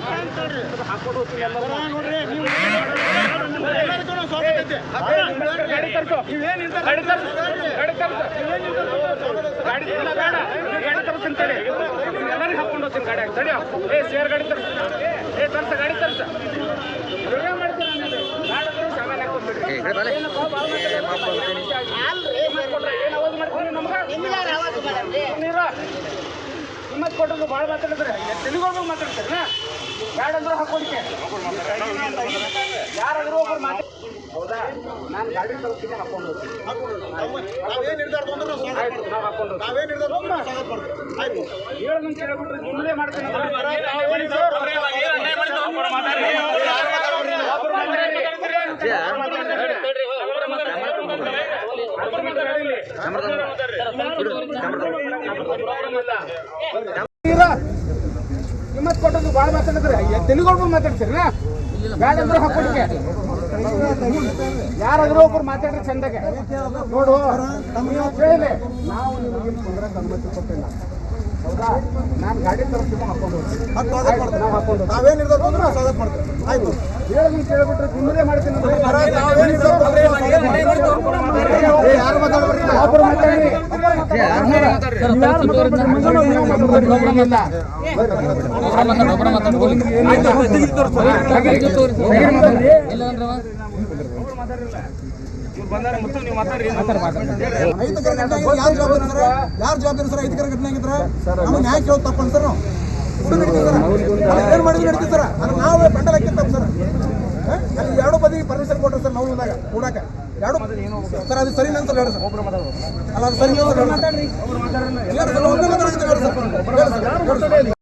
ಹಾಕೊಂಡು ಹೋಗ್ತೀನಿ ಎಲ್ಲರಿಗೂ ಹಾಕೊಂಡು ಹೋಗ್ತೀನಿ ಗಾಡಿ ತಡಿಯೋ ಏ ಸೇರ್ ಗಾಡಿ ತರ್ಸ ಏ ತರ್ಸ ಗಾಡಿ ತರ್ಸ ನಿಮ್ಮತ್ ಕೊಟ್ಟರು ಭಾಳ ಮಾತಾಡಿದ್ರೆ ತೆಲುಗು ಮಾತಾಡ್ತಾರೆ ಯಾರಂದ್ರೂ ಹಾಕೋಡಿಕೆ ಯಾರಾದ್ರೂ ಒಬ್ಬರು ಮಾತಾಡ ಹೌದಾ ನಾನು ಗಾಡಿ ತಗೋತೀನಿ ಹಾಕೊಂಡು ಹೋಗ್ತೀನಿ ನಾವು ಹಾಕೊಂಡು ಹೇಳು ಮುಂಚೆ ಹೇಳ್ಬಿಟ್ರೆ ನಿಮ್ಮದೇ ಮಾಡ್ತೀನಿ ನಿಮ್ಮತ್ ಕೊಟ್ಟದ್ದು ಭಾಳ ಮಾತಾಡಿದ್ರೆ ತೆಲುಗು ಮಾತಾಡ್ತೀರ ಗಾಡಿ ಅಂದ್ರೆ ಹಾಕೊಡಿಕೆ ಯಾರಾದ್ರೂ ಒಬ್ರು ಮಾತಾಡ್ರಿ ಚಂದಾಗೆ ನೋಡು ಹೇಳಿ ನಾವು ನಿಮಗೆ ತೊಂದರೆ ಅನುಮತಿ ಕೊಟ್ಟಿಲ್ಲ ಹೌದಾ ನಾನು ಗಾಡಿ ತರಿಸ್ತೀವಿ ಹಾಕೊಂಡು ನಾವು ಹಾಕೊಂಡು ಆಯ್ತು ಹೇಳಿ ಕೇಳ್ಬಿಟ್ರೆ ನಿಮ್ಮದೇ ಮಾಡ್ತೀನಿ ಯಾರು ಮಾತಾಡ್ರಿ ಒಬ್ರು ಮಾತಾಡ್ರಿ ಯಾರು ಜವಾಬ್ದಾರಿ ಸರ್ ಐದಕರ ಘಟನೆ ಆಗಿದ್ರೆ ನಮ್ಗೆ ನ್ಯಾಯ ಕೇಳೋದು ತಪ್ಪನ್ ಸರ್ ನಾವು ಏನ್ ಮಾಡಿದ್ವಿ ನಡೀತೀವಿ ಸರ್ ಅದು ನಾವು ಬಂಡಲ್ ಹಾಕಿದ್ ತಪ್ಪು ಸರ್ ಅಲ್ಲಿ ಎರಡು ಬದಿ ಪರ್ಮಿಷನ್ ಕೊಟ್ಟರು ಸರ್ ನಾವು ಇವಾಗ ಕೂಡಾಕ ಎರಡು ಸರ್ ಅದು ಸರಿ ಅಂತ ಹೇಳಿ ಸರ್ ಅಲ್ಲ ಅದು ಸರಿ